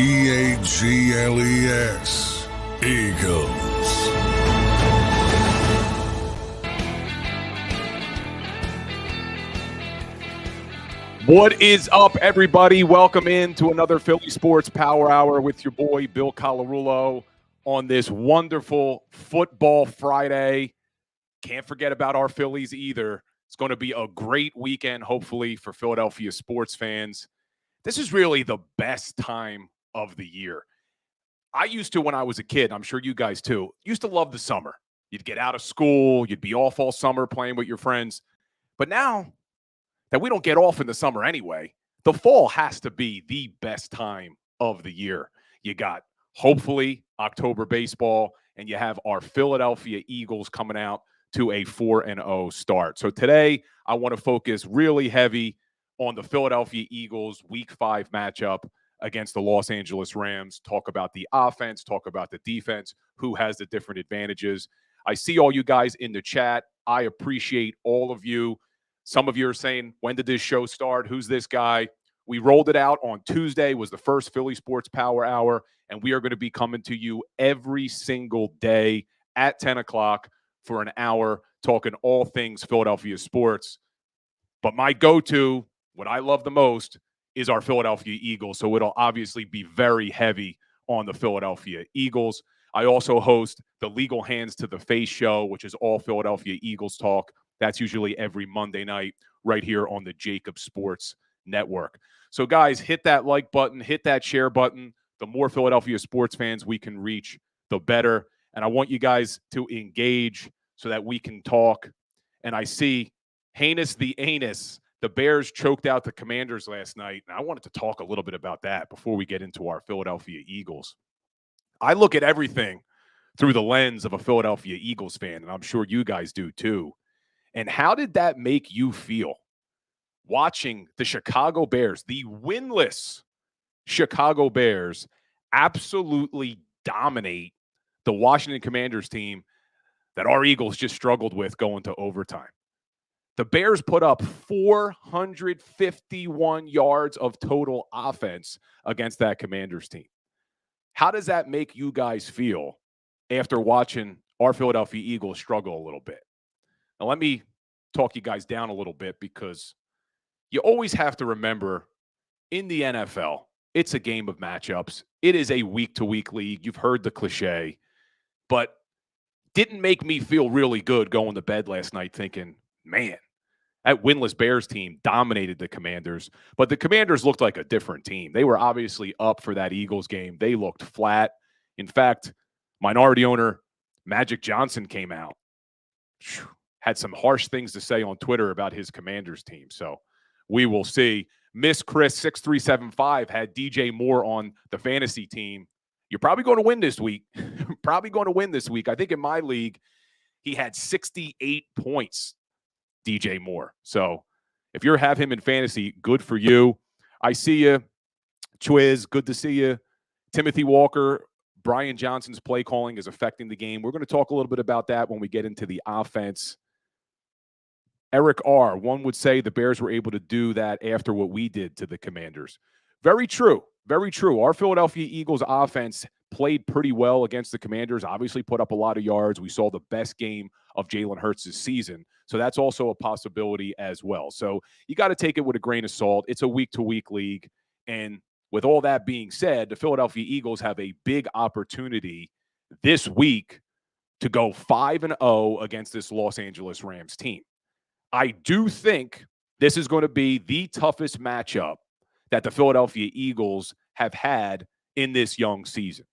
Eagles. Eagles. What is up, everybody? Welcome in to another Philly Sports Power Hour with your boy, Bill Colarulo, on this wonderful Football Friday. Can't forget about our Phillies either. It's going to be a great weekend, hopefully, for Philadelphia sports fans. This is really the best time of the year. I used to, when I was a kid, I'm sure you guys too, used to love the summer. You'd get out of school, you'd be off all summer playing with your friends. But now that we don't get off in the summer anyway, the fall has to be the best time of the year. You got, hopefully, October baseball, and you have our Philadelphia Eagles coming out to a 4-0 start. So today, I want to focus really heavy on the Philadelphia Eagles Week 5 matchup against the Los Angeles Rams, talk about the offense, talk about the defense, who has the different advantages. I see all you guys in the chat. I appreciate all of you. Some of you are saying, when did this show start? Who's this guy? We rolled it out on Tuesday, was the first Philly Sports Power Hour, and we are going to be coming to you every single day at 10 o'clock for an hour, talking all things Philadelphia sports. But my go-to, what I love the most, is our Philadelphia Eagles. So it'll obviously be very heavy on the Philadelphia Eagles. I also host the Legal Hands to the Face show, which is all Philadelphia Eagles talk. That's usually every Monday night right here on the JAKIB Sports Network. So guys, hit that like button, hit that share button. The more Philadelphia sports fans we can reach, the better. And I want you guys to engage so that we can talk. And I see Heinous the Anus. The Bears choked out the Commanders last night, and I wanted to talk a little bit about that before we get into our Philadelphia Eagles. I look at everything through the lens of a Philadelphia Eagles fan, and I'm sure you guys do too. And how did that make you feel watching the Chicago Bears, the winless Chicago Bears, absolutely dominate the Washington Commanders team that our Eagles just struggled with going to overtime? The Bears put up 451 yards of total offense against that Commanders team. How does that make you guys feel after watching our Philadelphia Eagles struggle a little bit? Now, let me talk you guys down a little bit, because you always have to remember, in the NFL, it's a game of matchups. It is a week-to-week league. You've heard the cliche, but didn't make me feel really good going to bed last night thinking, man, that winless Bears team dominated the Commanders, but the Commanders looked like a different team. They were obviously up for that Eagles game. They looked flat. In fact, minority owner Magic Johnson came out, had some harsh things to say on Twitter about his Commanders team. So we will see. Miss Chris 6375 had DJ Moore on the fantasy team. You're probably going to win this week. Probably going to win this week. I think in my league, he had 68 points. DJ Moore. So if you have him in fantasy, good for you. I see you. Chwiz, good to see you. Timothy Walker, Brian Johnson's play calling is affecting the game. We're going to talk a little bit about that when we get into the offense. Eric R., one would say the Bears were able to do that after what we did to the Commanders. Very true. Very true. Our Philadelphia Eagles offense played pretty well against the Commanders, obviously put up a lot of yards. We saw the best game of Jalen Hurts this season. So that's also a possibility as well. So you got to take it with a grain of salt. It's a week-to-week league. And with all that being said, the Philadelphia Eagles have a big opportunity this week to go 5-0 against this Los Angeles Rams team. I do think this is going to be the toughest matchup that the Philadelphia Eagles have had in this young season.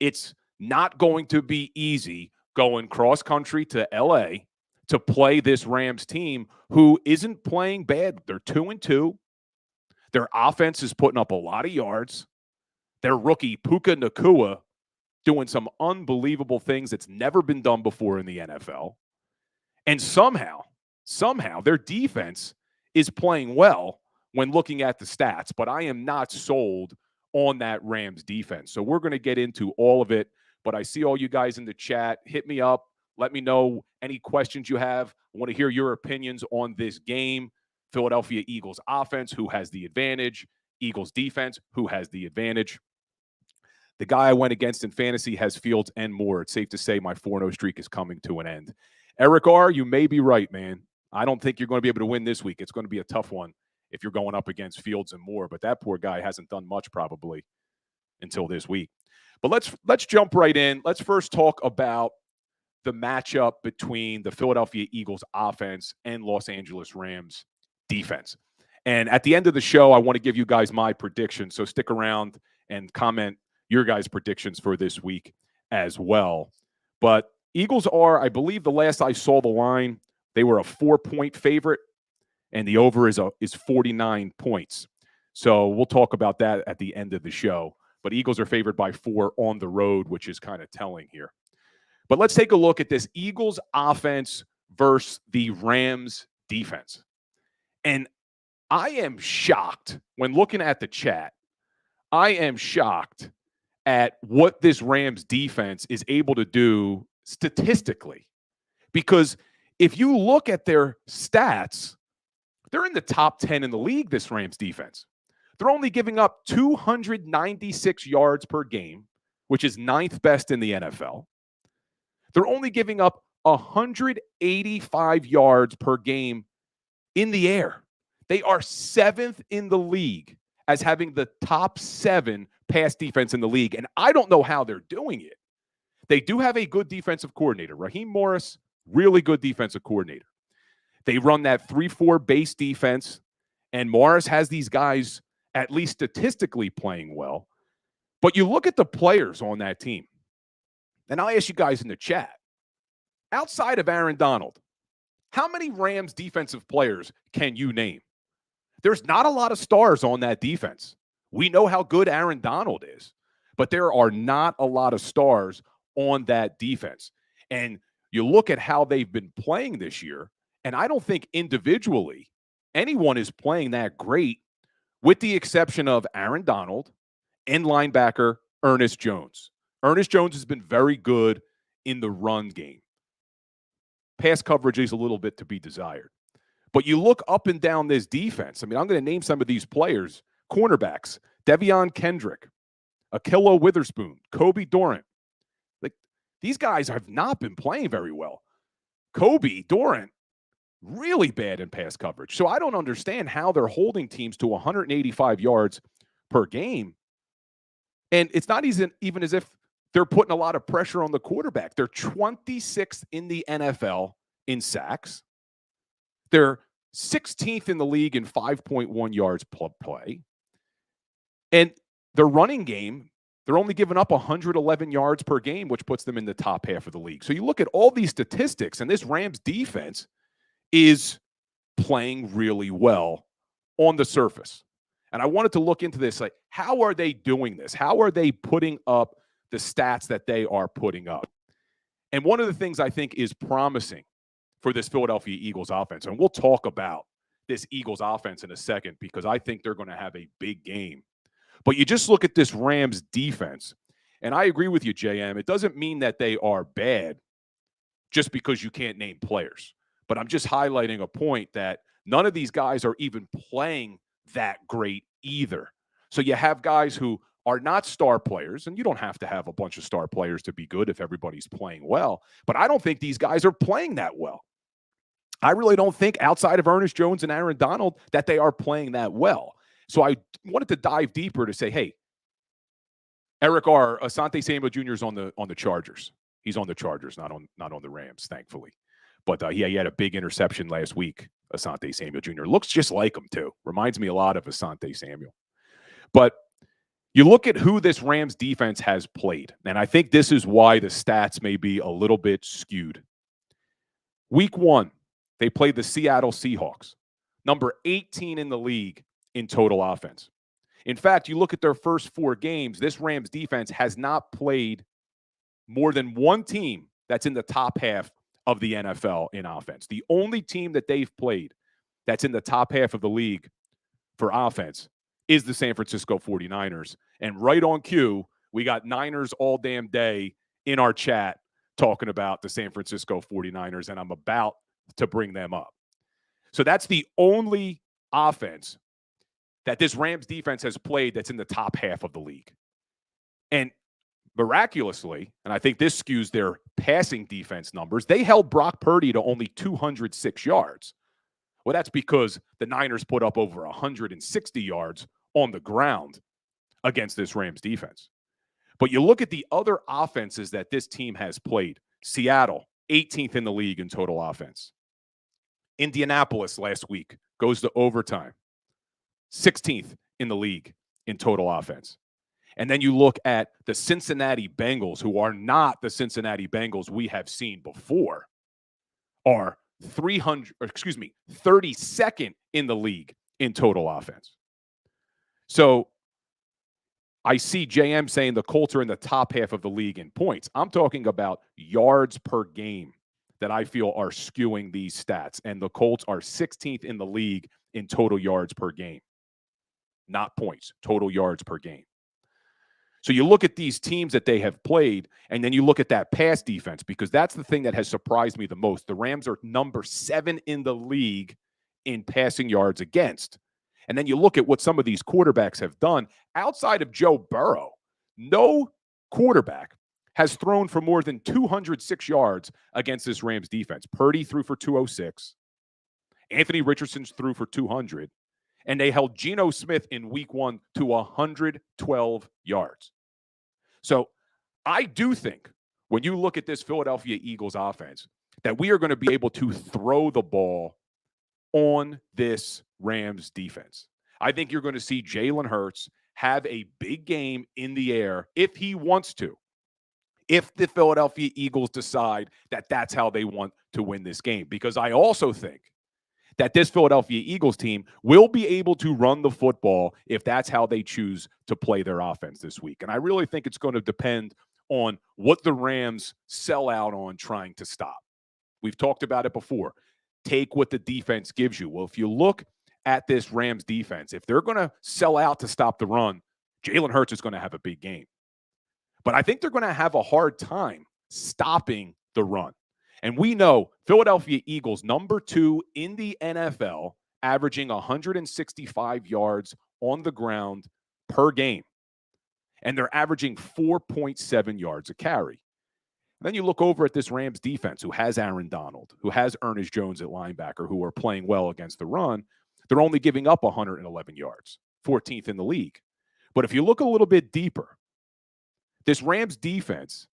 It's not going to be easy going cross-country to L.A. to play this Rams team who isn't playing bad. They're 2-2. Their offense is putting up a lot of yards. Their rookie, Puka Nacua, doing some unbelievable things that's never been done before in the NFL. And somehow, their defense is playing well when looking at the stats. But I am not sold on that Rams defense. So we're going to get into all of it. But I see all you guys in the chat. Hit me up. Let me know any questions you have. I want to hear your opinions on this game. Philadelphia Eagles offense, who has the advantage? Eagles defense, who has the advantage? The guy I went against in fantasy has Fields and Moore. It's safe to say my 4-0 streak is coming to an end. Eric R., you may be right, man. I don't think you're going to be able to win this week. It's going to be a tough one if you're going up against Fields and Moore, but that poor guy hasn't done much probably until this week. But let's jump right in. Let's first talk about the matchup between the Philadelphia Eagles offense and Los Angeles Rams defense. And at the end of the show, I want to give you guys my predictions. So stick around and comment your guys' predictions for this week as well. But Eagles are, I believe the last I saw the line, they were a 4-point favorite, and the over is 49 points. So we'll talk about that at the end of the show. But Eagles are favored by 4 on the road, which is kind of telling here. But let's take a look at this Eagles offense versus the Rams defense. And I am shocked when looking at the chat. I am shocked at what this Rams defense is able to do statistically. Because if you look at their stats, they're in the top 10 in the league, this Rams defense. They're only giving up 296 yards per game, which is 9th best in the NFL. They're only giving up 185 yards per game in the air. They are 7th in the league as having the top 7 pass defense in the league, and I don't know how they're doing it. They do have a good defensive coordinator. Raheem Morris, really good defensive coordinator. They run that 3-4 base defense, and Morris has these guys at least statistically playing well. But you look at the players on that team, and I'll ask you guys in the chat, outside of Aaron Donald, how many Rams defensive players can you name? There's not a lot of stars on that defense. We know how good Aaron Donald is, but there are not a lot of stars on that defense. And you look at how they've been playing this year, and I don't think individually anyone is playing that great, with the exception of Aaron Donald and linebacker Ernest Jones. Ernest Jones has been very good in the run game. Pass coverage is a little bit to be desired. But you look up and down this defense. I mean, I'm going to name some of these players. Cornerbacks, Devion Kendrick, Akilo Witherspoon, Kobe Durant. Like, these guys have not been playing very well. Kobe Durant, really bad in pass coverage. So I don't understand how they're holding teams to 185 yards per game. And it's not even as if they're putting a lot of pressure on the quarterback. They're 26th in the NFL in sacks. They're 16th in the league in 5.1 yards per play. And their running game, they're only giving up 111 yards per game, which puts them in the top half of the league. So you look at all these statistics, and this Rams defense is playing really well on the surface. And I wanted to look into this, like, how are they doing this? How are they putting up the stats that they are putting up? And one of the things I think is promising for this Philadelphia Eagles offense, and we'll talk about this Eagles offense in a second because I think they're going to have a big game. But you just look at this Rams defense, and I agree with you, JM. It doesn't mean that they are bad just because you can't name players. But I'm just highlighting a point that none of these guys are even playing that great either. So you have guys who are not star players, and you don't have to have a bunch of star players to be good if everybody's playing well. But I don't think these guys are playing that well. I really don't think, outside of Ernest Jones and Aaron Donald, that they are playing that well. So I wanted to dive deeper to say, hey, Eric R., Asante Samuel Jr. is on the Chargers. He's on the Chargers, not on the Rams, thankfully. But he had a big interception last week, Asante Samuel Jr. Looks just like him, too. Reminds me a lot of Asante Samuel. But you look at who this Rams defense has played, and I think this is why the stats may be a little bit skewed. Week 1, they played the Seattle Seahawks, number 18 in the league in total offense. In fact, you look at their first 4 games, this Rams defense has not played more than one team that's in the top half of the NFL in offense. The only team that they've played that's in the top half of the league for offense is the San Francisco 49ers. And right on cue, we got Niners all damn day in our chat talking about the San Francisco 49ers, and I'm about to bring them up. So that's the only offense that this Rams defense has played that's in the top half of the league. And Miraculously, and I think this skews their passing defense numbers, they held Brock Purdy to only 206 yards. Well, that's because the Niners put up over 160 yards on the ground against this Rams defense. But you look at the other offenses that this team has played. Seattle, 18th in the league in total offense. Indianapolis last week goes to overtime, 16th in the league in total offense. And then you look at the Cincinnati Bengals, who are not the Cincinnati Bengals we have seen before, are 32nd in the league in total offense. So I see JM saying the Colts are in the top half of the league in points. I'm talking about yards per game that I feel are skewing these stats. And the Colts are 16th in the league in total yards per game. Not points, total yards per game. So you look at these teams that they have played, and then you look at that pass defense, because that's the thing that has surprised me the most. The Rams are number 7 in the league in passing yards against. And then you look at what some of these quarterbacks have done. Outside of Joe Burrow, no quarterback has thrown for more than 206 yards against this Rams defense. Purdy threw for 206. Anthony Richardson threw for 200. And they held Geno Smith in week 1 to 112 yards. So I do think when you look at this Philadelphia Eagles offense, that we are going to be able to throw the ball on this Rams defense. I think you're going to see Jalen Hurts have a big game in the air if he wants to. If the Philadelphia Eagles decide that that's how they want to win this game. Because I also think that this Philadelphia Eagles team will be able to run the football if that's how they choose to play their offense this week. And I really think it's going to depend on what the Rams sell out on trying to stop. We've talked about it before. Take what the defense gives you. Well, if you look at this Rams defense, if they're going to sell out to stop the run, Jalen Hurts is going to have a big game. But I think they're going to have a hard time stopping the run. And we know Philadelphia Eagles, number 2 in the NFL, averaging 165 yards on the ground per game. And they're averaging 4.7 yards a carry. And then you look over at this Rams defense, who has Aaron Donald, who has Ernest Jones at linebacker, who are playing well against the run. They're only giving up 111 yards, 14th in the league. But if you look a little bit deeper, this Rams defense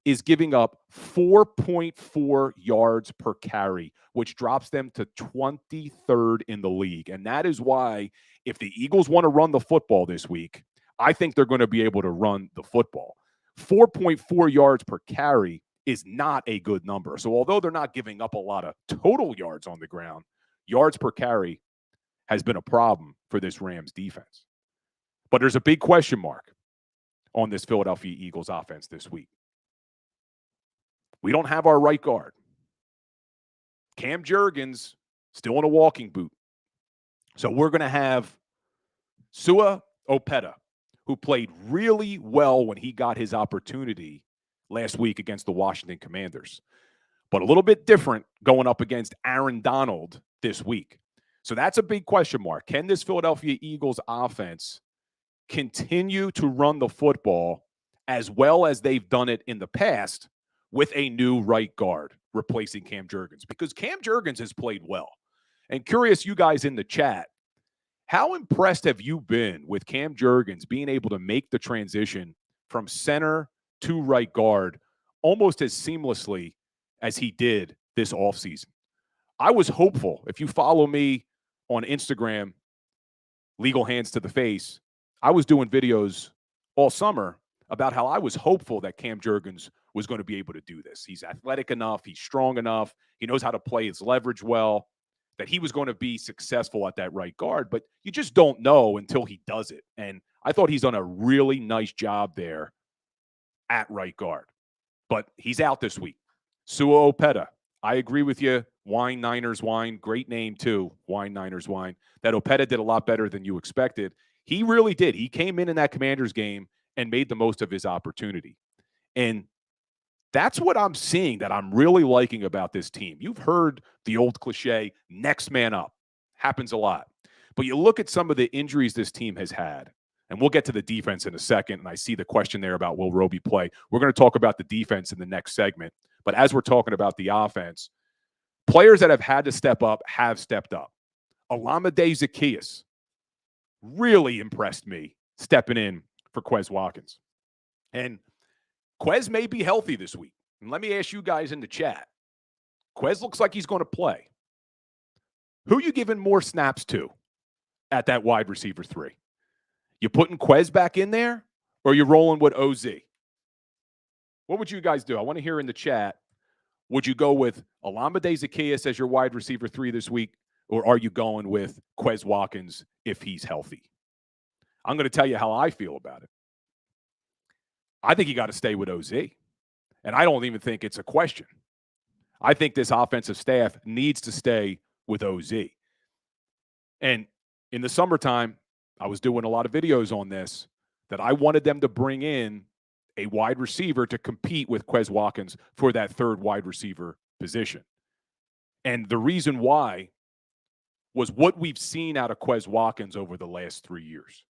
is giving up 4.4 yards per carry, which drops them to 23rd in the league. And that is why, if the Eagles want to run the football this week, I think they're going to be able to run the football. 4.4 yards per carry is not a good number. So although they're not giving up a lot of total yards on the ground, yards per carry has been a problem for this Rams defense. But there's a big question mark on this Philadelphia Eagles offense this week. We don't have our right guard. Cam Jurgens still in a walking boot. So we're going to have Sua Opeta, who played really well when he got his opportunity last week against the Washington Commanders. But a little bit different going up against Aaron Donald this week. So that's a big question mark. Can this Philadelphia Eagles offense continue to run the football as well as they've done it in the past with a new right guard replacing Cam Jurgens? Because Cam Jurgens has played well. And curious, you guys in the chat, how impressed have you been with Cam Jurgens being able to make the transition from center to right guard almost as seamlessly as he did this offseason? I was hopeful. If you follow me on Instagram, Legal Hands to the Face, I was doing videos all summer about how I was hopeful that Cam Jurgens was going to be able to do this. He's athletic enough. He's strong enough. He knows how to play his leverage well, that he was going to be successful at that right guard. But you just don't know until he does it. And I thought he's done a really nice job there at right guard. But he's out this week. Sua Opeta, I agree with you. Wine Niners Wine. Great name, too. Wine Niners Wine. That Opeta did a lot better than you expected. He really did. He came in that Commanders game and made the most of his opportunity. And that's what I'm seeing that I'm really liking about this team. You've heard the old cliche, next man up. Happens a lot. But you look at some of the injuries this team has had. And we'll get to the defense in a second. And I see the question there about will Roby play. We're going to talk about the defense in the next segment. But as we're talking about the offense, players that have had to step up have stepped up. Olamide Zaccheaus really impressed me stepping in for Quez Watkins. And Quez may be healthy this week. And let me ask you guys in the chat. Quez looks like he's going to play. Who are you giving more snaps to at that wide receiver 3? You putting Quez back in there, or you rolling with OZ? What would you guys do? I want to hear in the chat. Would you go with Olamide Zaccheaus as your wide receiver 3 this week, or are you going with Quez Watkins if he's healthy? I'm going to tell you how I feel about it. I think you got to stay with OZ, and I don't even think it's a question. I think this offensive staff needs to stay with OZ. And in the summertime, I was doing a lot of videos on this, that I wanted them to bring in a wide receiver to compete with Quez Watkins for that third wide receiver position. And the reason why was what we've seen out of Quez Watkins over the last 3 years.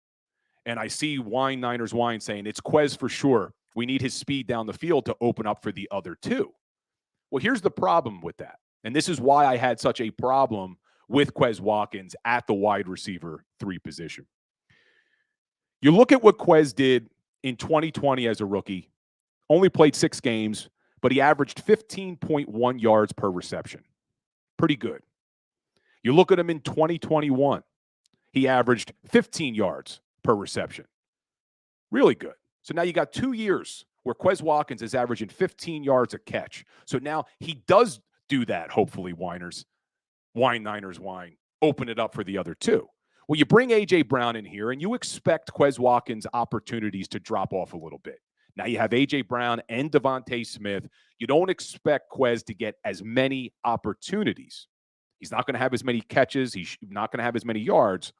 And I see Niners Wine saying it's Quez for sure. We need his speed down the field to open up for the other 2. Well, here's the problem with that. And this is why I had such a problem with Quez Watkins at the wide receiver 3 position. You look at what Quez did in 2020 as a rookie, only played 6 games, but he averaged 15.1 yards per reception. Pretty good. You look at him in 2021, he averaged 15 yards per reception. Really good. So now you got 2 years where Quez Watkins is averaging 15 yards a catch. So now he does do that, hopefully, Niners Wine. Open it up for the other 2. Well, you bring A.J. Brown in here, and you expect Quez Watkins' opportunities to drop off a little bit. Now you have A.J. Brown and Devontae Smith. You don't expect Quez to get as many opportunities. He's not going to have as many catches. He's not going to have as many yards.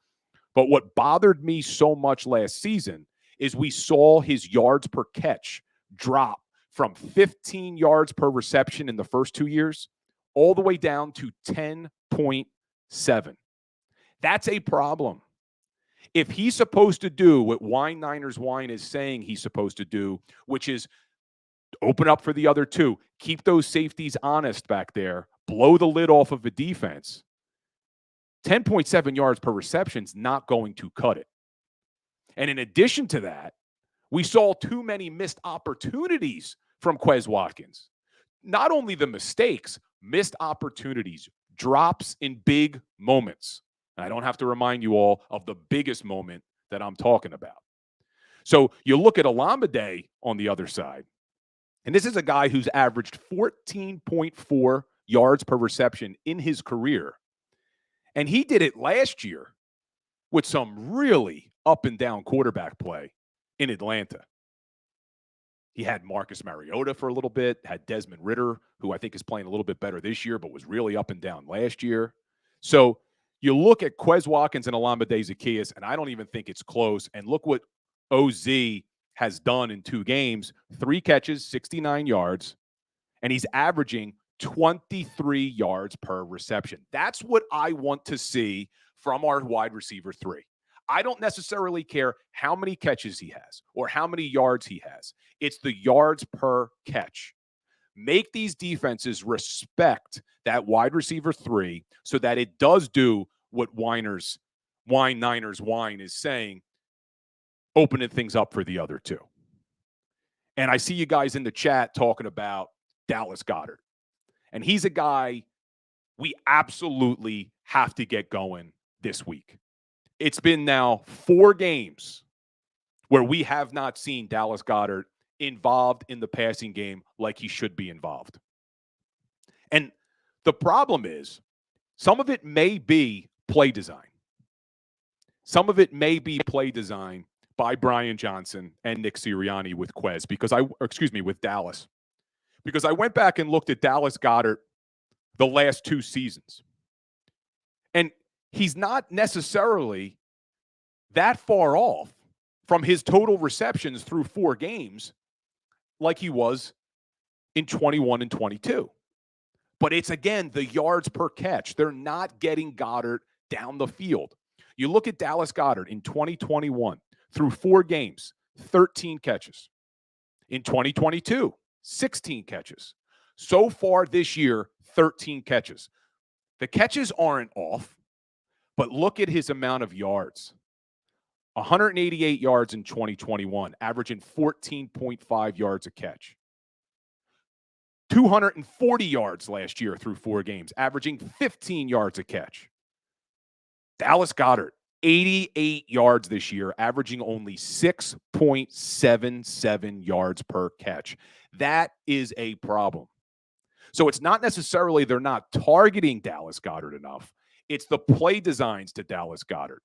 But what bothered me so much last season is we saw his yards per catch drop from 15 yards per reception in the first 2 years all the way down to 10.7. That's a problem. If he's supposed to do what Niners Wine is saying he's supposed to do, which is open up for the other 2, keep those safeties honest back there, blow the lid off of the defense, 10.7 yards per reception is not going to cut it. And in addition to that, we saw too many missed opportunities from Quez Watkins. Not only the mistakes, missed opportunities, drops in big moments. And I don't have to remind you all of the biggest moment that I'm talking about. So you look at Olamide on the other side, and this is a guy who's averaged 14.4 yards per reception in his career. And he did it last year with some really up and down quarterback play in Atlanta. He had Marcus Mariota for a little bit, had Desmond Ridder, who I think is playing a little bit better this year, but was really up and down last year. So you look at Quez Watkins and Olamide Zaccheaus, and I don't even think it's close. And look what OZ has done in 2 games, 3 catches, 69 yards, and he's averaging 23 yards per reception. That's what I want to see from our wide receiver 3. I don't necessarily care how many catches he has or how many yards he has. It's the yards per catch. Make these defenses respect that wide receiver 3 so that it does do what Niners Wine is saying, opening things up for the other 2. And I see you guys in the chat talking about Dallas Goedert. And he's a guy we absolutely have to get going this week. It's been now 4 games where we have not seen Dallas Goedert involved in the passing game like he should be involved. And the problem is, some of it may be play design. Some of it may be play design by Brian Johnson and Nick Sirianni with with Dallas. Because I went back and looked at Dallas Goedert the last 2 seasons. And he's not necessarily that far off from his total receptions through 4 games like he was in 21 and 22. But it's, again, the yards per catch. They're not getting Goedert down the field. You look at Dallas Goedert in 2021, through 4 games, 13 catches. In 2022, 16 catches. So far this year, 13 catches. The catches aren't off, but look at his amount of yards. 188 yards in 2021, averaging 14.5 yards a catch. 240 yards last year through 4 games, averaging 15 yards a catch. Dallas Goedert, 88 yards this year, averaging only 6.77 yards per catch. That is a problem. So it's not necessarily they're not targeting Dallas Goedert enough. It's the play designs to Dallas Goedert.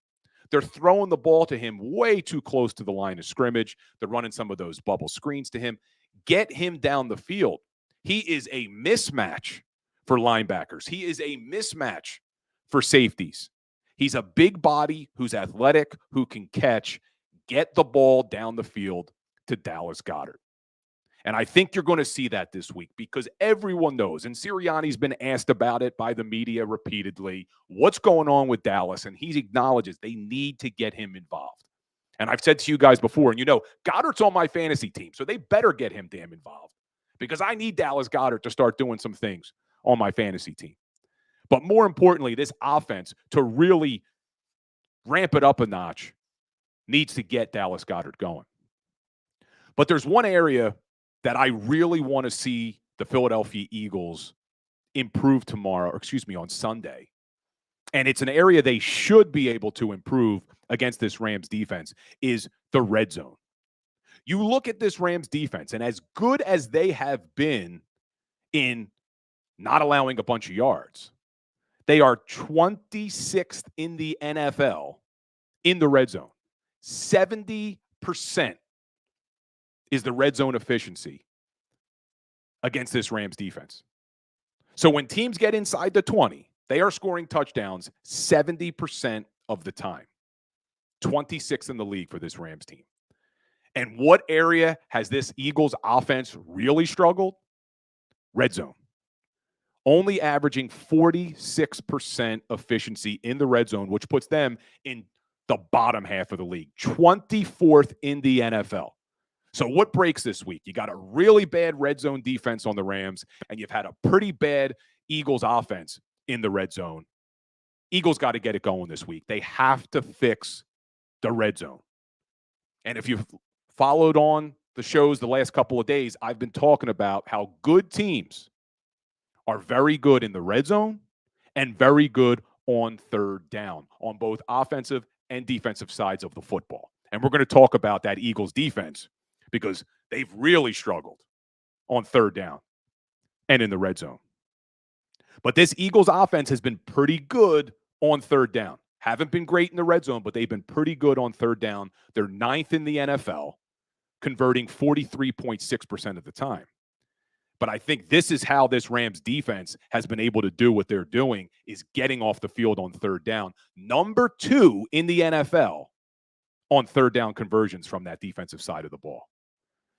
They're throwing the ball to him way too close to the line of scrimmage. They're running some of those bubble screens to him. Get him down the field. He is a mismatch for linebackers. He is a mismatch for safeties. He's a big body who's athletic, who can catch. Get the ball down the field to Dallas Goedert. And I think you're going to see that this week because everyone knows, and Sirianni's been asked about it by the media repeatedly, what's going on with Dallas, and he acknowledges they need to get him involved. And I've said to you guys before, and you know, Goddard's on my fantasy team, so they better get him damn involved because I need Dallas Goedert to start doing some things on my fantasy team. But more importantly, this offense, to really ramp it up a notch, needs to get Dallas Goedert going. But there's one area that I really want to see the Philadelphia Eagles improve on Sunday. And it's an area they should be able to improve against this Rams defense is the red zone. You look at this Rams defense, and as good as they have been in not allowing a bunch of yards, they are 26th in the NFL in the red zone. 70% is the red zone efficiency against this Rams defense. So when teams get inside the 20, they are scoring touchdowns 70% of the time. 26th in the league for this Rams team. And what area has this Eagles offense really struggled? Red zone. Only averaging 46% efficiency in the red zone, which puts them in the bottom half of the league. 24th in the NFL. So what breaks this week? You got a really bad red zone defense on the Rams, and you've had a pretty bad Eagles offense in the red zone. Eagles got to get it going this week. They have to fix the red zone. And if you've followed on the shows the last couple of days, I've been talking about how good teams are very good in the red zone and very good on third down on both offensive and defensive sides of the football. And we're going to talk about that Eagles defense because they've really struggled on third down and in the red zone. But this Eagles offense has been pretty good on third down. Haven't been great in the red zone, but they've been pretty good on third down. They're 9th in the NFL, converting 43.6% of the time. But I think this is how this Rams defense has been able to do what they're doing is getting off the field on third down. Number 2 in the NFL on third down conversions from that defensive side of the ball.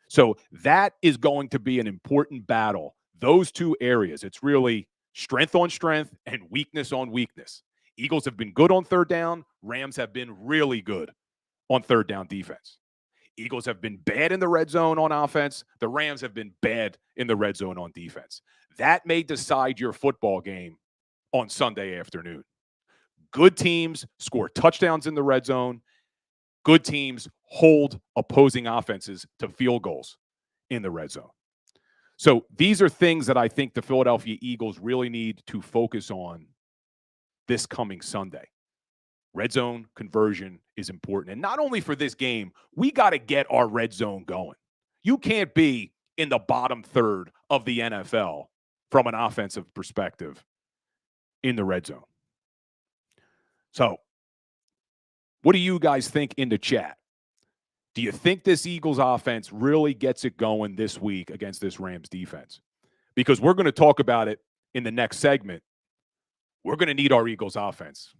So that is going to be an important battle. Those two areas, it's really strength on strength and weakness on weakness. Eagles have been good on third down. Rams have been really good on third down defense. Eagles have been bad in the red zone on offense. The Rams have been bad in the red zone on defense. That may decide your football game on Sunday afternoon. Good teams score touchdowns in the red zone. Good teams hold opposing offenses to field goals in the red zone. So these are things that I think the Philadelphia Eagles really need to focus on this coming Sunday. Red zone conversion is important. And not only for this game, we got to get our red zone going. You can't be in the bottom third of the NFL from an offensive perspective in the red zone. So, what do you guys think in the chat? Do you think this Eagles offense really gets it going this week against this Rams defense? Because we're going to talk about it in the next segment. We're going to need our Eagles offense.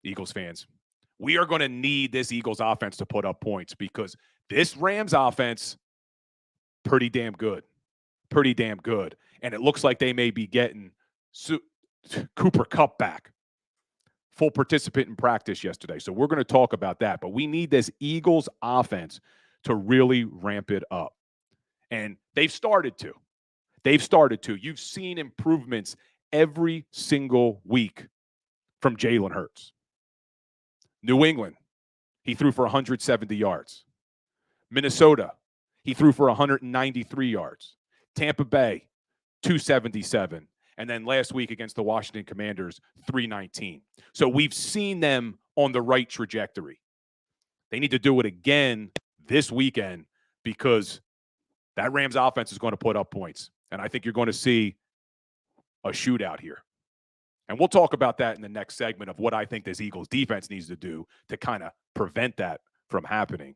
Eagles fans, we are going to need this Eagles offense to put up points because this Rams offense, pretty damn good. Pretty damn good. And it looks like they may be getting Cooper Kupp back full participant in practice yesterday. So we're going to talk about that. But we need this Eagles offense to really ramp it up. And they've started to. You've seen improvements every single week from Jalen Hurts. New England, he threw for 170 yards. Minnesota, he threw for 193 yards. Tampa Bay, 277. And then last week against the Washington Commanders, 319. So we've seen them on the right trajectory. They need to do it again this weekend because that Rams offense is going to put up points. And I think you're going to see a shootout here. And we'll talk about that in the next segment of what I think this Eagles defense needs to do to kind of prevent that from happening.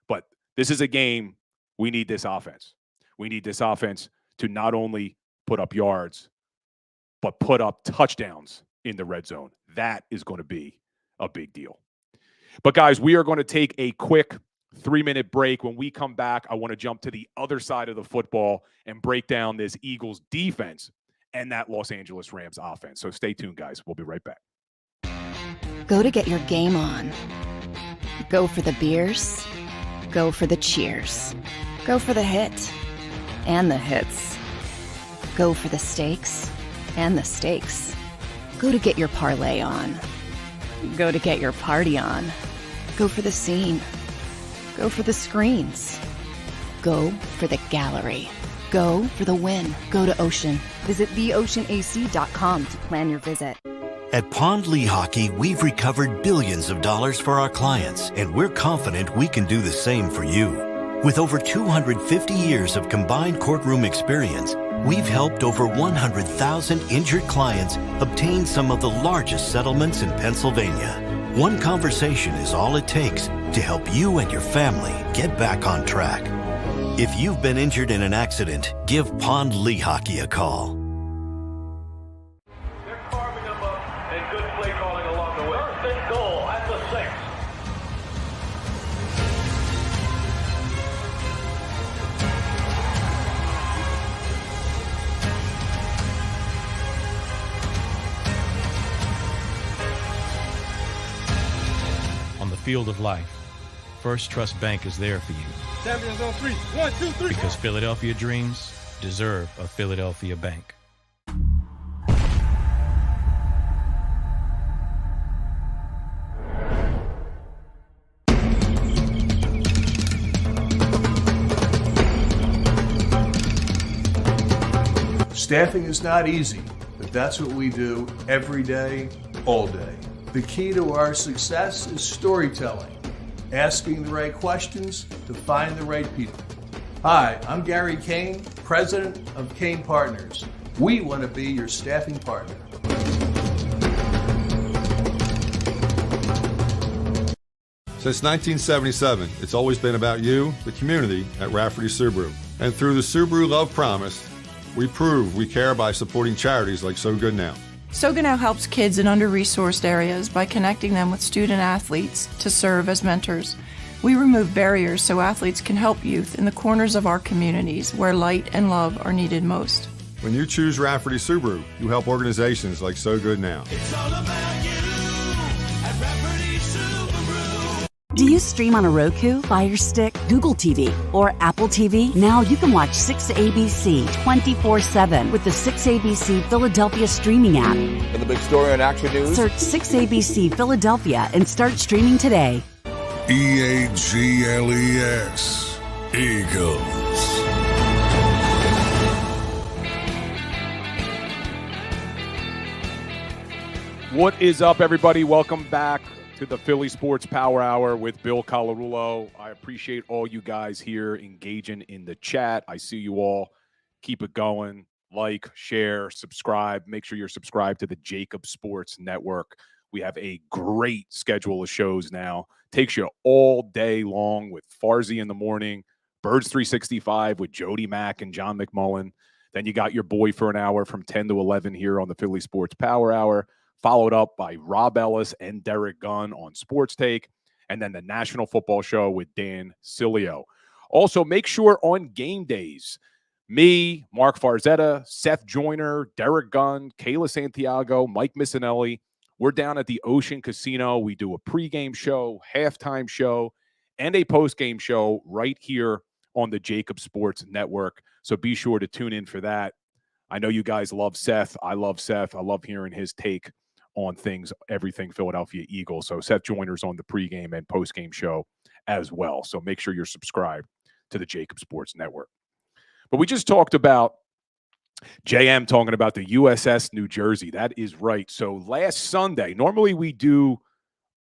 But this is a game we need this offense. We need this offense to not only put up yards, but put up touchdowns in the red zone. That is going to be a big deal. But guys, we are going to take a quick 3-minute break. When we come back, I want to jump to the other side of the football and break down this Eagles defense and that Los Angeles Rams offense. So stay tuned, guys. We'll be right back. Go to get your game on. Go for the beers. Go for the cheers. Go for the hit and the hits. Go for the stakes and the stakes. Go to get your parlay on. Go to get your party on. Go for the scene. Go for the screens. Go for the gallery. Go for the win. Go to Ocean. Visit theoceanac.com to plan your visit. At Pond Lehocky, we've recovered billions of dollars for our clients, and we're confident we can do the same for you. With over 250 years of combined courtroom experience, we've helped over 100,000 injured clients obtain some of the largest settlements in Pennsylvania. One conversation is all it takes to help you and your family get back on track. If you've been injured in an accident, give Pond Lehocky a call. They're carving them up and good play calling along the way. First and goal at the 6. On the field of life, First Trust Bank is there for you. Champions on 3. 1, 2, 3. Because Philadelphia dreams deserve a Philadelphia bank. Staffing is not easy, but that's what we do every day, all day. The key to our success is storytelling, asking the right questions to find the right people. Hi, I'm Gary Kane, president of Kane Partners. We want to be your staffing partner. Since 1977, it's always been about you, the community, at Rafferty Subaru. And through the Subaru Love Promise, we prove we care by supporting charities like So Good Now. So Good Now helps kids in under-resourced areas by connecting them with student athletes to serve as mentors. We remove barriers so athletes can help youth in the corners of our communities where light and love are needed most. When you choose Rafferty Subaru, you help organizations like So Good Now. It's all about you at Rafferty Subaru. Do you stream on a Roku, Fire Stick, Google TV, or Apple TV? Now you can watch 6ABC 24/7 with the 6ABC Philadelphia streaming app. And the big story on Action News? Search 6ABC Philadelphia and start streaming today. EAGLES, Eagles. What is up, everybody? Welcome back to the Philly Sports Power Hour with Bill Colarulo. I appreciate all you guys here engaging in the chat. I see you all. Keep it going. Like, share, subscribe. Make sure you're subscribed to the JAKIB Sports Network. We have a great schedule of shows now. Takes you all day long with Farzy in the morning, Birds 365 with Jody Mack and John McMullen. Then you got your boy for an hour from 10 to 11 here on the Philly Sports Power Hour, followed up by Rob Ellis and Derek Gunn on Sports Take, and then the National Football Show with Dan Cilio. Also, make sure on game days, me, Mark Farzetta, Seth Joyner, Derek Gunn, Kayla Santiago, Mike Missinelli, We're down at the Ocean Casino. We do a pregame show, halftime show, and a postgame show right here on the JAKIB Sports Network. So be sure to tune in for that. I know you guys love Seth. I love Seth. I love hearing his take on things, everything Philadelphia Eagles. So Seth Joyner's on the pregame and postgame show as well. So make sure you're subscribed to the JAKIB Sports Network. But we just talked about JM talking about the USS New Jersey. That is right. So last Sunday, normally we do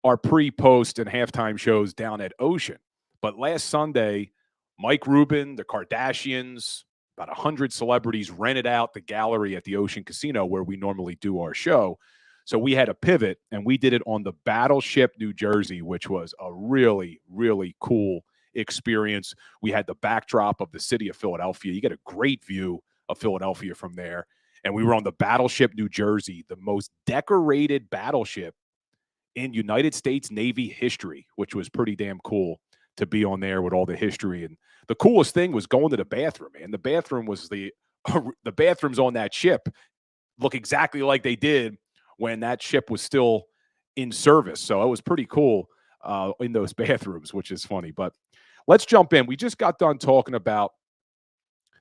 our pre-post and halftime shows down at Ocean. But last Sunday, Mike Rubin, the Kardashians, about 100 celebrities rented out the gallery at the Ocean Casino where we normally do our show. So we had a pivot, and we did it on the Battleship New Jersey, which was a really, really cool experience. We had the backdrop of the city of Philadelphia. You get a great view of Philadelphia from there. And we were on the Battleship New Jersey, the most decorated battleship in United States Navy history, which was pretty damn cool to be on there with all the history. And the coolest thing was going to the bathroom, man. The bathroom was the bathrooms on that ship look exactly like they did when that ship was still in service. So it was pretty cool in those bathrooms, which is funny. But let's jump in. We just got done talking about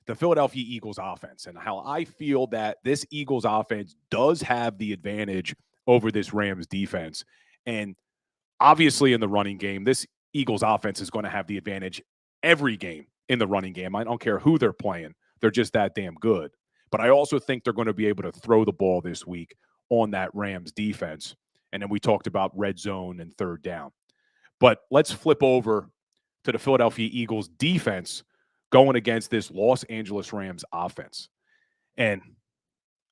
the Philadelphia Eagles offense and how I feel that this Eagles offense does have the advantage over this Rams defense. And obviously in the running game, this Eagles offense is going to have the advantage every game in the running game. I don't care who they're playing. They're just that damn good. But I also think they're going to be able to throw the ball this week on that Rams defense. And then we talked about red zone and third down. But let's flip over to the Philadelphia Eagles defense going against this Los Angeles Rams offense. And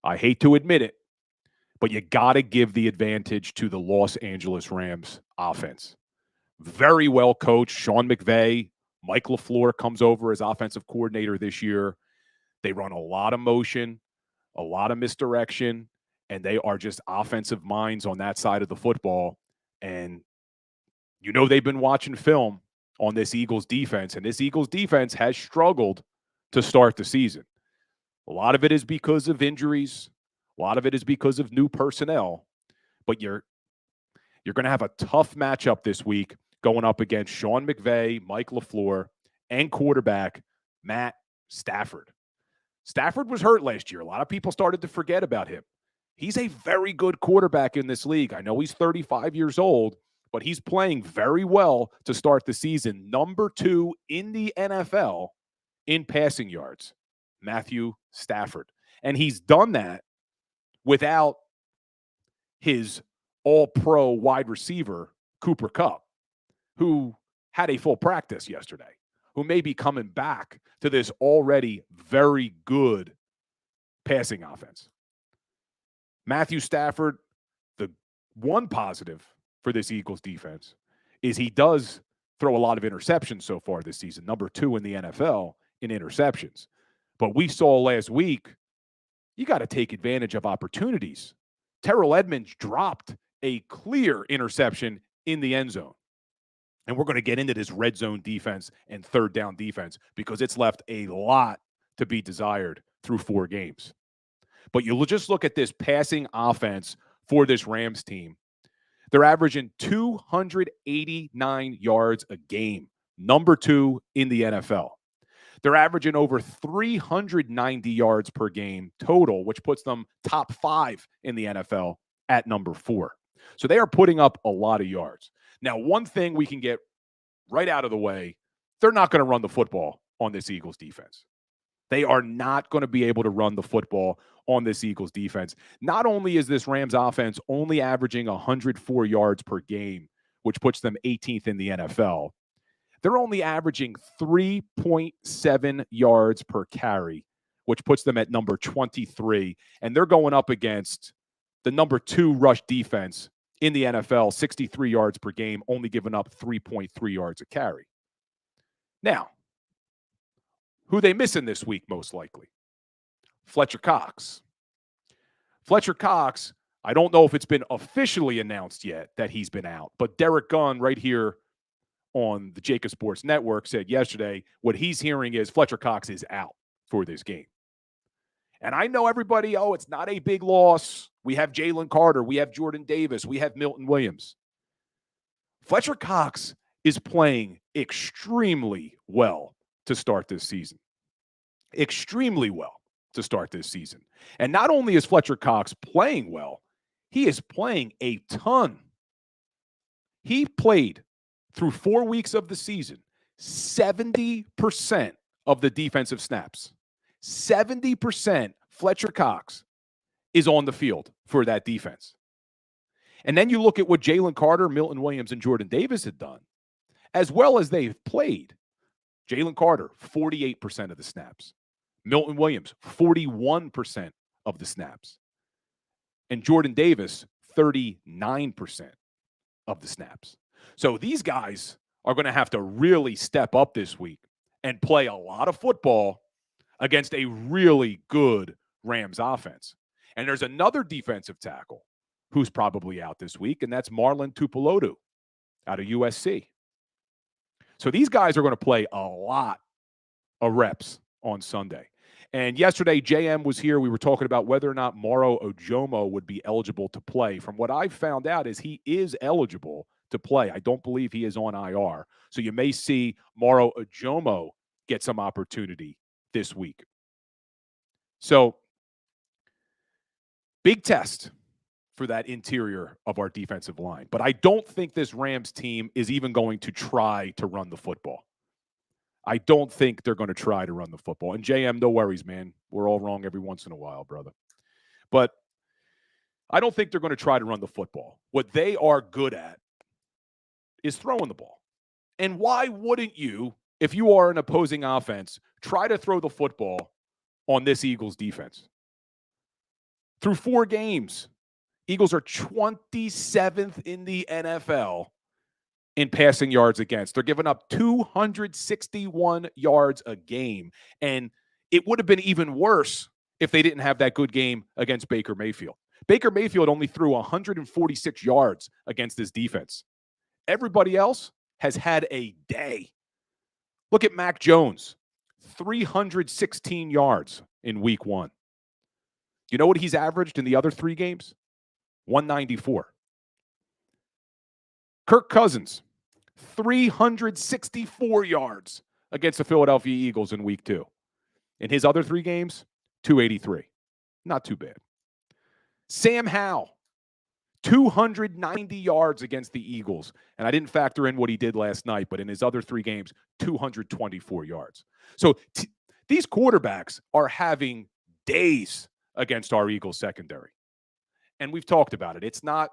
I hate to admit it, but you got to give the advantage to the Los Angeles Rams offense. Very well coached. Sean McVay, Mike LaFleur comes over as offensive coordinator this year. They run a lot of motion, a lot of misdirection, and they are just offensive minds on that side of the football. And you know they've been watching film on this Eagles defense, and this Eagles defense has struggled to start the season. A lot of it is because of injuries. A lot of it is because of new personnel. But you're going to have a tough matchup this week going up against Sean McVay, Mike LaFleur, and quarterback Matt Stafford. Stafford was hurt last year. A lot of people started to forget about him. He's a very good quarterback in this league. I know he's 35 years old, but he's playing very well to start the season. Number 2 in the NFL in passing yards, Matthew Stafford. And he's done that without his all-pro wide receiver, Cooper Kupp, who had a full practice yesterday, who may be coming back to this already very good passing offense. Matthew Stafford, the one positive for this Eagles defense is he does throw a lot of interceptions so far this season, number 2 in the NFL in interceptions. But we saw last week, you got to take advantage of opportunities. Terrell Edmonds dropped a clear interception in the end zone. And we're going to get into this red zone defense and third down defense because it's left a lot to be desired through 4 games. But you'll just look at this passing offense for this Rams team. They're averaging 289 yards a game, number 2 in the NFL. They're averaging over 390 yards per game total, which puts them top 5 in the NFL at number 4. So they are putting up a lot of yards. Now, one thing we can get right out of the way, they're not going to run the football on this Eagles defense. They are not going to be able to run the football on this Eagles defense. Not only is this Rams offense only averaging 104 yards per game, which puts them 18th in the NFL, they're only averaging 3.7 yards per carry, which puts them at number 23. And they're going up against the number 2 rush defense in the NFL, 63 yards per game, only giving up 3.3 yards a carry. Now, who they missing this week most likely? Fletcher Cox. Fletcher Cox, I don't know if it's been officially announced yet that he's been out, but Derek Gunn right here on the JAKIB Sports Network said yesterday what he's hearing is Fletcher Cox is out for this game. And I know everybody, it's not a big loss. We have Jalen Carter. We have Jordan Davis. We have Milton Williams. Fletcher Cox is playing extremely well to start this season. Extremely well to start this season. And not only is Fletcher Cox playing well, he is playing a ton. He played through 4 weeks of the season 70% of the defensive snaps. 70% Fletcher Cox is on the field for that defense. And then you look at what Jalen Carter, Milton Williams, and Jordan Davis had done, as well as they've played. Jalen Carter, 48% of the snaps. Milton Williams, 41% of the snaps. And Jordan Davis, 39% of the snaps. So these guys are going to have to really step up this week and play a lot of football against a really good Rams offense. And there's another defensive tackle who's probably out this week, and that's Marlon Tuipulotu out of USC. So these guys are going to play a lot of reps on Sunday. And yesterday, JM was here. We were talking about whether or not Moro Ojomo would be eligible to play. From what I've found out is he is eligible to play. I don't believe he is on IR. So you may see Moro Ojomo get some opportunity this week. So big test for that interior of our defensive line. But I don't think this Rams team is even going to try to run the football. I don't think they're going to try to run the football. And JM, no worries, man. We're all wrong every once in a while, brother. But I don't think they're going to try to run the football. What they are good at is throwing the ball. And why wouldn't you, if you are an opposing offense, try to throw the football on this Eagles defense? Through 4 games, Eagles are 27th in the NFL in passing yards against. They're giving up 261 yards a game. And it would have been even worse if they didn't have that good game against Baker Mayfield. Baker Mayfield only threw 146 yards against this defense. Everybody else has had a day. Look at Mac Jones, 316 yards in week 1. You know what he's averaged in the other 3 games? 194. Kirk Cousins, 364 yards against the Philadelphia Eagles in week 2. In his other 3 games, 283. Not too bad. Sam Howell, 290 yards against the Eagles. And I didn't factor in what he did last night, but in his other 3 games, 224 yards. So these quarterbacks are having days against our Eagles secondary. And we've talked about it. It's not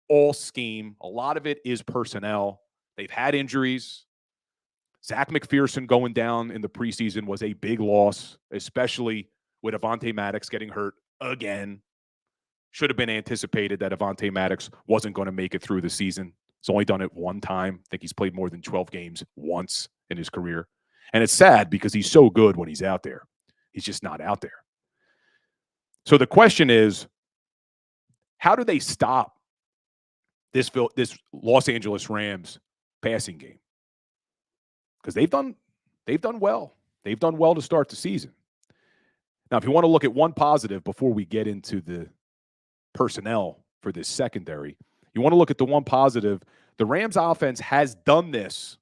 all scheme. A lot of it is personnel. They've had injuries. Zach McPherson going down in the preseason was a big loss, especially with Avonte Maddox getting hurt again. Should have been anticipated that Avonte Maddox wasn't going to make it through the season. He's only done it one time. I think he's played more than 12 games once in his career. And it's sad because he's so good when he's out there. He's just not out there. So the question is, how do they stop this Los Angeles Rams passing game? Because they've done well. They've done well to start the season. Now, if you want to look at one positive before we get into the personnel for this secondary, you want to look at the one positive. The Rams offense has done this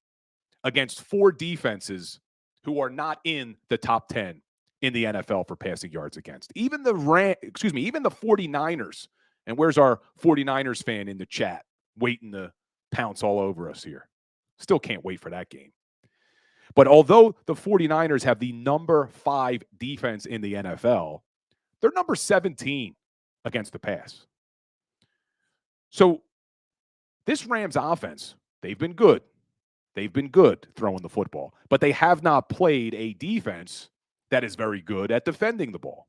against 4 defenses who are not in the top 10 in the NFL for passing yards against. Even the 49ers. And where's our 49ers fan in the chat waiting to pounce all over us here? Still can't wait for that game. But although the 49ers have the number 5 defense in the NFL, they're number 17 against the pass. So this Rams offense, they've been good. They've been good throwing the football, but they have not played a defense that is very good at defending the ball.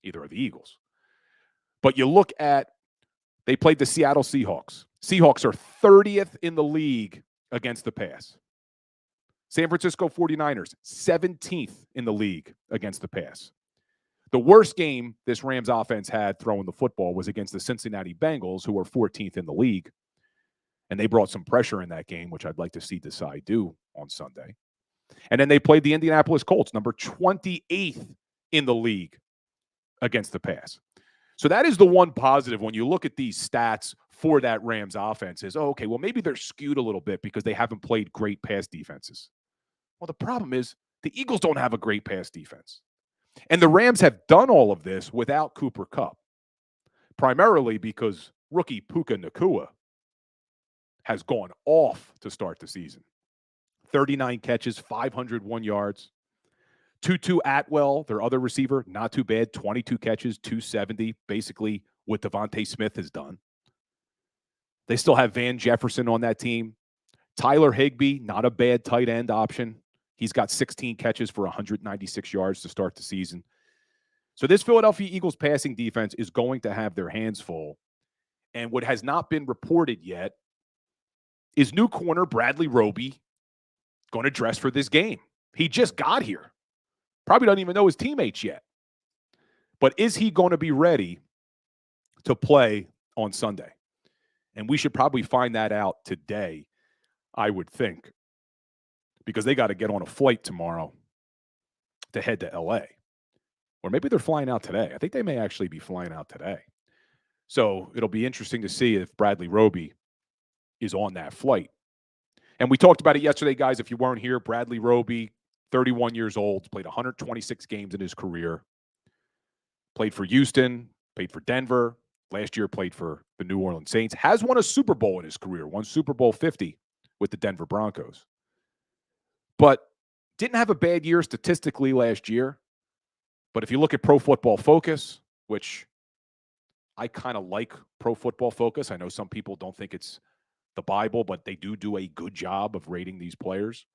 Either are the Eagles. But you look at, they played the Seattle Seahawks. Seahawks are 30th in the league against the pass. San Francisco 49ers, 17th in the league against the pass. The worst game this Rams offense had throwing the football was against the Cincinnati Bengals, who were 14th in the league. And they brought some pressure in that game, which I'd like to see Desai do on Sunday. And then they played the Indianapolis Colts, number 28th in the league against the pass. So that is the one positive when you look at these stats for that Rams offense is, okay, well, maybe they're skewed a little bit because they haven't played great pass defenses. Well, the problem is the Eagles don't have a great pass defense. And the Rams have done all of this without Cooper Kupp, primarily because rookie Puka Nacua has gone off to start the season. 39 catches, 501 yards. Tutu Atwell, their other receiver, not too bad. 22 catches, 270, basically what Devontae Smith has done. They still have Van Jefferson on that team. Tyler Higbee, not a bad tight end option. He's got 16 catches for 196 yards to start the season. So this Philadelphia Eagles passing defense is going to have their hands full. And what has not been reported yet is new corner Bradley Roby going to dress for this game. He just got here. Probably doesn't even know his teammates yet. But is he going to be ready to play on Sunday? And we should probably find that out today, I would think, because they got to get on a flight tomorrow to head to L.A. Or maybe they're flying out today. I think they may actually be flying out today. So it'll be interesting to see if Bradley Roby is on that flight. And we talked about it yesterday, guys. If you weren't here, Bradley Roby, 31 years old, played 126 games in his career. Played for Houston, played for Denver. Last year played for the New Orleans Saints. Has won a Super Bowl in his career. Won Super Bowl 50 with the Denver Broncos. But didn't have a bad year statistically last year. But if you look at Pro Football Focus, which I kind of like Pro Football Focus. I know some people don't think it's the Bible, but they do a good job of rating these players.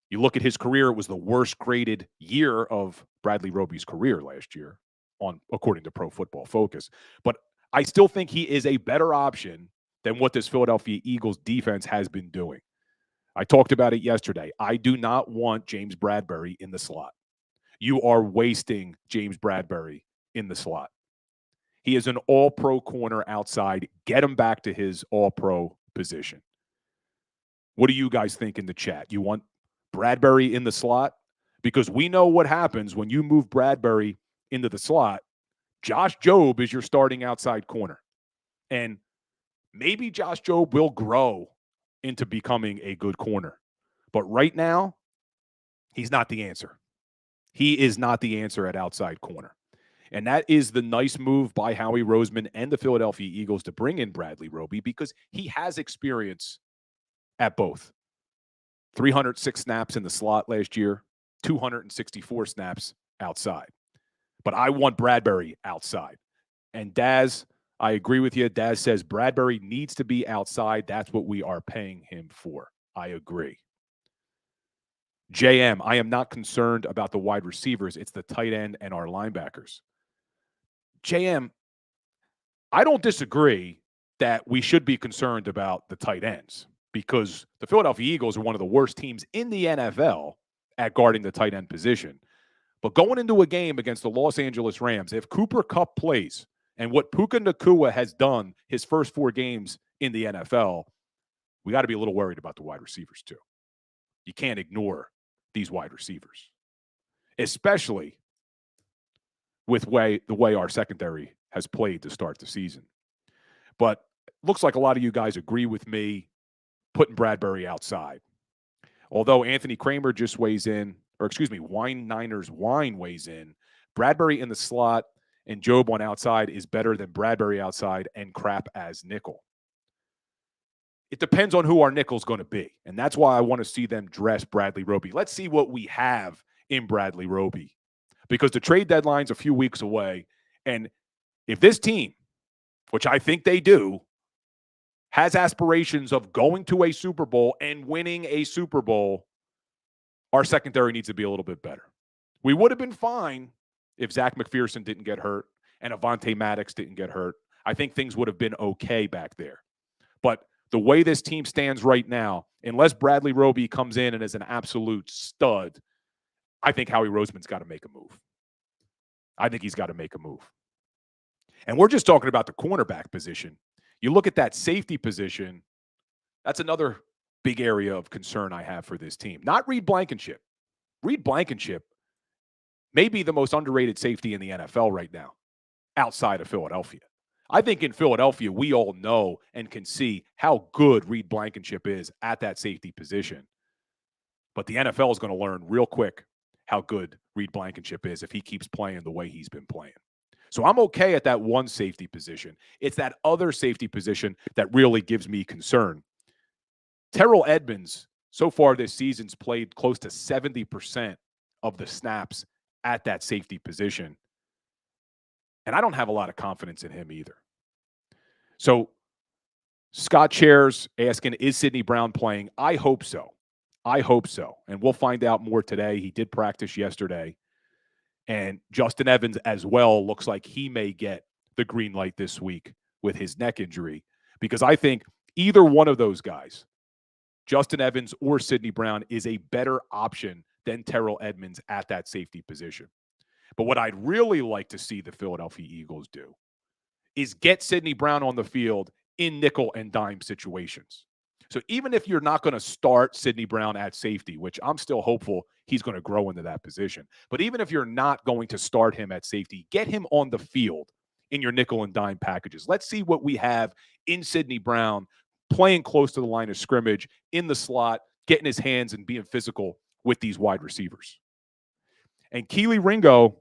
You look at his career, it was the worst graded year of Bradley Roby's career last year, according to Pro Football Focus. But I still think he is a better option than what this Philadelphia Eagles defense has been doing. I talked about it yesterday. I do not want James Bradberry in the slot. You are wasting James Bradberry in the slot. He is an all-pro corner outside. Get him back to his all-pro position. What do you guys think in the chat? You want Bradberry in the slot? Because we know what happens when you move Bradberry into the slot. Josh Jobe is your starting outside corner. And maybe Josh Jobe will grow into becoming a good corner. But right now, he's not the answer. He is not the answer at outside corner. And that is the nice move by Howie Roseman and the Philadelphia Eagles to bring in Bradley Roby because he has experience at both. 306 snaps in the slot last year, 264 snaps outside. But I want Bradberry outside. And Daz, I agree with you. Daz says Bradberry needs to be outside. That's what we are paying him for. I agree. JM, I am not concerned about the wide receivers. It's the tight end and our linebackers. JM, I don't disagree that we should be concerned about the tight ends because the Philadelphia Eagles are one of the worst teams in the NFL at guarding the tight end position. But going into a game against the Los Angeles Rams, if Cooper Kupp plays and what Puka Nacua has done his first 4 games in the NFL, we got to be a little worried about the wide receivers too. You can't ignore these wide receivers, especially with the way our secondary has played to start the season. But looks like a lot of you guys agree with me putting Bradberry outside. Although Anthony Kramer just weighs in, or excuse me, Wine Niners Wine weighs in. Bradberry in the slot and Jobe on outside is better than Bradberry outside and crap as nickel. It depends on who our nickel's going to be. And that's why I want to see them dress Bradley Roby. Let's see what we have in Bradley Roby. Because the trade deadline's a few weeks away. And if this team, which I think they do, has aspirations of going to a Super Bowl and winning a Super Bowl, our secondary needs to be a little bit better. We would have been fine if Zach McPherson didn't get hurt and Avonte Maddox didn't get hurt. I think things would have been okay back there. But the way this team stands right now, unless Bradley Roby comes in and is an absolute stud, I think Howie Roseman's got to make a move. I think he's got to make a move. And we're just talking about the cornerback position. You look at that safety position, that's another big area of concern I have for this team. Not Reed Blankenship. Reed Blankenship maybe the most underrated safety in the NFL right now, outside of Philadelphia. I think in Philadelphia, we all know and can see how good Reed Blankenship is at that safety position. But the NFL is going to learn real quick how good Reed Blankenship is if he keeps playing the way he's been playing. So I'm okay at that one safety position. It's that other safety position that really gives me concern. Terrell Edmunds, so far this season's played close to 70% of the snaps at that safety position. And I don't have a lot of confidence in him either. So Scott Chairs asking, is Sidney Brown playing? I hope so. I hope so. And we'll find out more today. He did practice yesterday. And Justin Evans as well looks like he may get the green light this week with his neck injury. Because I think either one of those guys, Justin Evans or Sidney Brown, is a better option than Terrell Edmunds at that safety position. But what I'd really like to see the Philadelphia Eagles do is get Sidney Brown on the field in nickel and dime situations. So even if you're not going to start Sidney Brown at safety, which I'm still hopeful he's going to grow into that position, but even if you're not going to start him at safety, get him on the field in your nickel and dime packages. Let's see what we have in Sidney Brown playing close to the line of scrimmage, in the slot, getting his hands and being physical with these wide receivers. And Keely Ringo,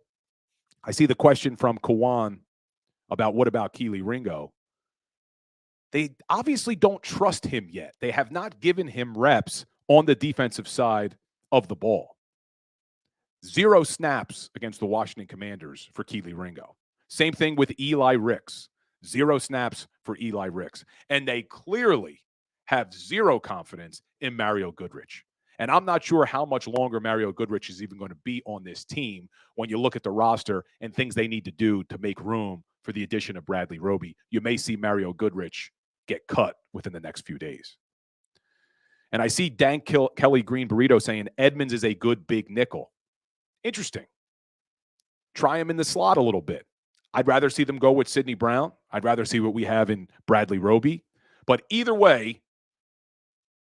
I see the question from Kawan about what about Keely Ringo. They obviously don't trust him yet. They have not given him reps on the defensive side of the ball. 0 snaps against the Washington Commanders for Keely Ringo. Same thing with Eli Ricks. 0 snaps for Eli Ricks. And they clearly have 0 confidence in Mario Goodrich. And I'm not sure how much longer Mario Goodrich is even going to be on this team when you look at the roster and things they need to do to make room for the addition of Bradley Roby. You may see Mario Goodrich get cut within the next few days. And I see Dan Kelly Green Burrito saying Edmunds is a good big nickel. Interesting. Try him in the slot a little bit. I'd rather see them go with Sidney Brown. I'd rather see what we have in Bradley Roby. But either way,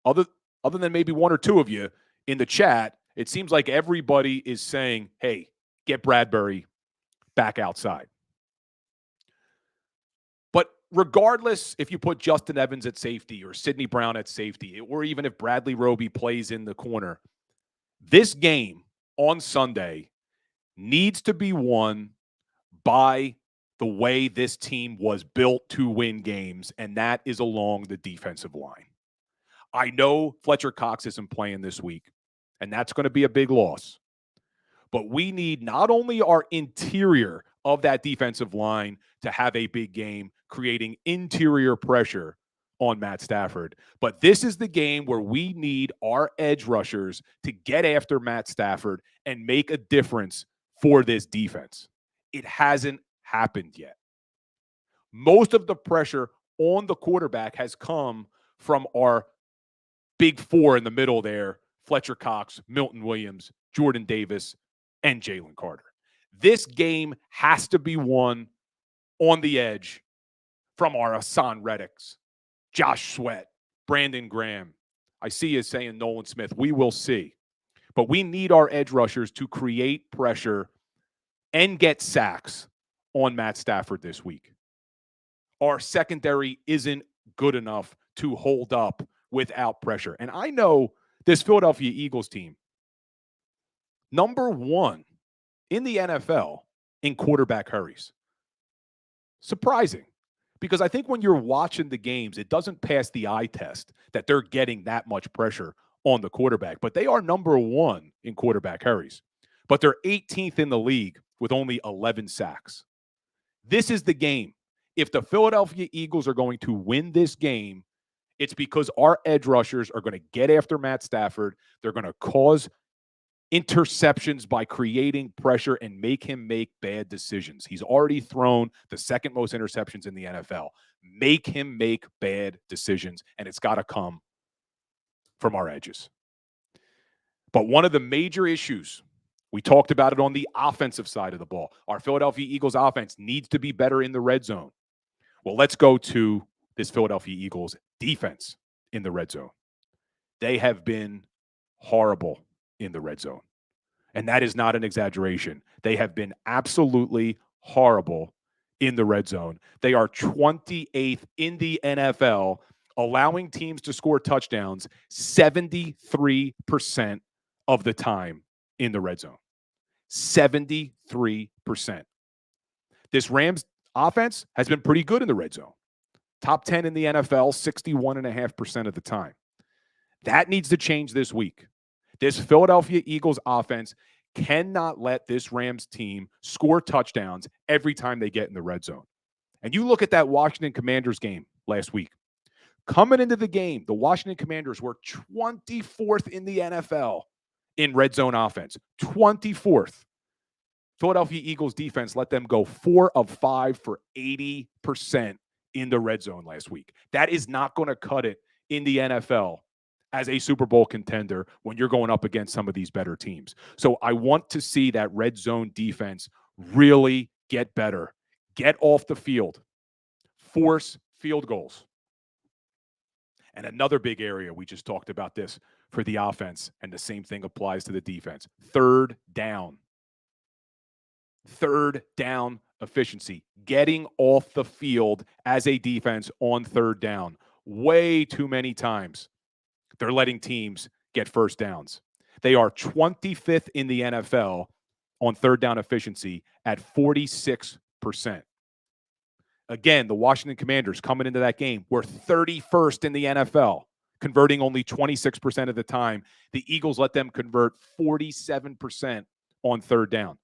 other than maybe one or two of you in the chat, it seems like everybody is saying, hey, get Bradbury back outside. But regardless if you put Justin Evans at safety or Sidney Brown at safety, or even if Bradley Roby plays in the corner, this game on Sunday needs to be won by the way this team was built to win games, and that is along the defensive line. I know Fletcher Cox isn't playing this week, and that's going to be a big loss. But we need not only our interior of that defensive line to have a big game, creating interior pressure on Matt Stafford, but this is the game where we need our edge rushers to get after Matt Stafford and make a difference for this defense. It hasn't happened yet. Most of the pressure on the quarterback has come from our big four in the middle there: Fletcher Cox, Milton Williams, Jordan Davis, and Jalen Carter. This game has to be won on the edge from our Hassan Reddicks, Josh Sweat, Brandon Graham. I see you saying Nolan Smith. We will see. But we need our edge rushers to create pressure and get sacks on Matt Stafford this week. Our secondary isn't good enough to hold up without pressure. And I know this Philadelphia Eagles team, number 1 in the NFL in quarterback hurries. Surprising, because I think when you're watching the games, it doesn't pass the eye test that they're getting that much pressure on the quarterback. But they are number 1 in quarterback hurries. But they're 18th in the league with only 11 sacks. This is the game. If the Philadelphia Eagles are going to win this game, it's because our edge rushers are going to get after Matt Stafford. They're going to cause interceptions by creating pressure and make him make bad decisions. He's already thrown the second most interceptions in the NFL. Make him make bad decisions, and it's got to come from our edges. But one of the major issues, we talked about it on the offensive side of the ball. Our Philadelphia Eagles offense needs to be better in the red zone. Well, let's go to this Philadelphia Eagles defense in the red zone. They have been horrible in the red zone. And that is not an exaggeration. They have been absolutely horrible in the red zone. They are 28th in the NFL, allowing teams to score touchdowns 73% of the time in the red zone. 73%. This Rams offense has been pretty good in the red zone. Top 10 in the NFL, 61.5% of the time. That needs to change this week. This Philadelphia Eagles offense cannot let this Rams team score touchdowns every time they get in the red zone. And you look at that Washington Commanders game last week. Coming into the game, the Washington Commanders were 24th in the NFL in red zone offense. 24th. Philadelphia Eagles defense let them go 4 of 5 for 80% in the red zone last week. That is not going to cut it in the NFL as a Super Bowl contender when you're going up against some of these better teams. So I want to see that red zone defense really get better. Get off the field. Force field goals. And another big area, we just talked about this for the offense, and the same thing applies to the defense. Third down. Third down efficiency. Getting off the field as a defense on third down. Way too many times they're letting teams get first downs. They are 25th in the NFL on third down efficiency at 46%. Again, the Washington Commanders coming into that game were 31st in the NFL, converting only 26% of the time. The Eagles let them convert 47% on third down.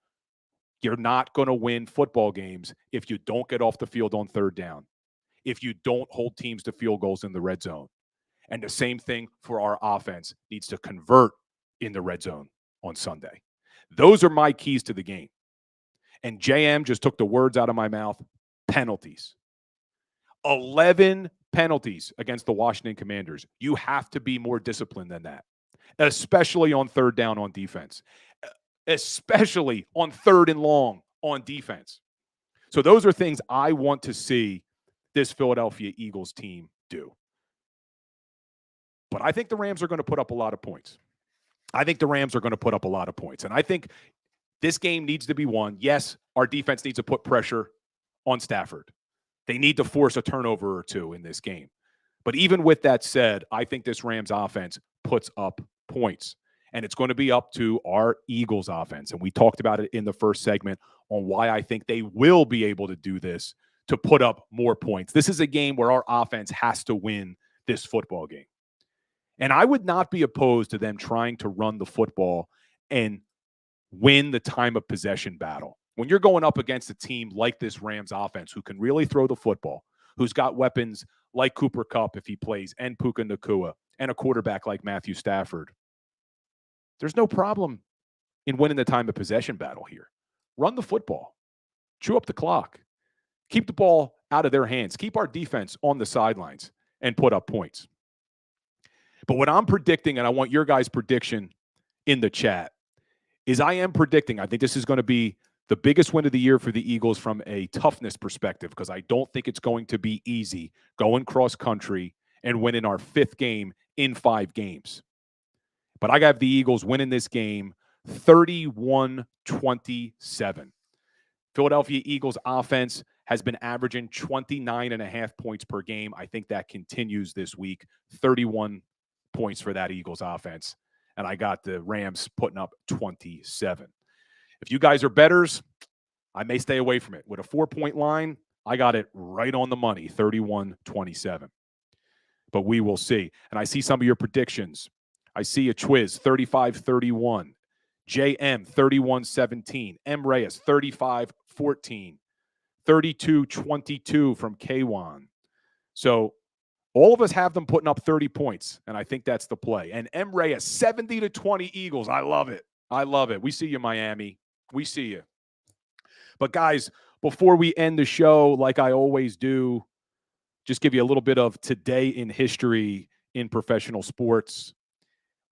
You're not going to win football games if you don't get off the field on third down, if you don't hold teams to field goals in the red zone. And the same thing for our offense needs to convert in the red zone on Sunday. Those are my keys to the game. And JM just took the words out of my mouth. Penalties. 11 penalties against the Washington Commanders. You have to be more disciplined than that, especially on third down on defense, especially on third and long on defense. So those are things I want to see this Philadelphia Eagles team do. But I think the Rams are going to put up a lot of points. And I think this game needs to be won. Yes, our defense needs to put pressure on Stafford. They need to force a turnover or two in this game. But even with that said, I think this Rams offense puts up points. And it's going to be up to our Eagles offense. And we talked about it in the first segment on why I think they will be able to do this to put up more points. This is a game where our offense has to win this football game. And I would not be opposed to them trying to run the football and win the time of possession battle. When you're going up against a team like this Rams offense who can really throw the football, who's got weapons like Cooper Kupp if he plays, and Puka Nacua, and a quarterback like Matthew Stafford, there's no problem in winning the time of possession battle here. Run the football. Chew up the clock. Keep the ball out of their hands. Keep our defense on the sidelines and put up points. But what I'm predicting, and I want your guys' prediction in the chat, is I am predicting, I think this is going to be the biggest win of the year for the Eagles from a toughness perspective, because I don't think it's going to be easy going cross country and winning our 5th game in 5 games. But I got the Eagles winning this game 31-27. Philadelphia Eagles offense has been averaging 29.5 points per game. I think that continues this week. 31 points for that Eagles offense. And I got the Rams putting up 27. If you guys are bettors, I may stay away from it. With a 4-point line, I got it right on the money, 31-27. But we will see. And I see some of your predictions. I see a Twiz, 35-31. JM, 31-17. M. Reyes, 35-14. 32-22 from K1. So all of us have them putting up 30 points, and I think that's the play. And M. Reyes, 70-20 Eagles. I love it. I love it. We see you, Miami. We see you. But, guys, before we end the show, like I always do, just give you a little bit of today in history in professional sports.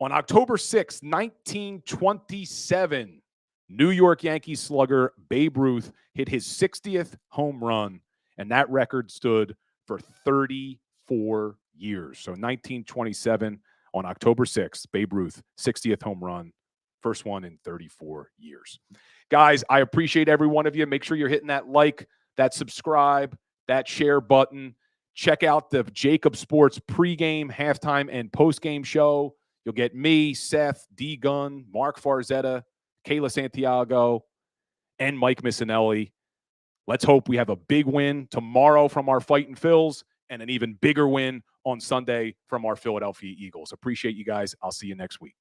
On October 6, 1927, New York Yankees slugger Babe Ruth hit his 60th home run, and that record stood for 34 years. So 1927, on October 6th, Babe Ruth, 60th home run First one in 34 years. Guys, I appreciate every one of you. Make sure you're hitting that like, that subscribe, that share button. Check out the JAKIB Sports pregame, halftime, and postgame show. You'll get me, Seth, D. Gunn, Mark Farzetta, Kayla Santiago, and Mike Missinelli. Let's hope we have a big win tomorrow from our Fightin' Phils and an even bigger win on Sunday from our Philadelphia Eagles. Appreciate you guys. I'll see you next week.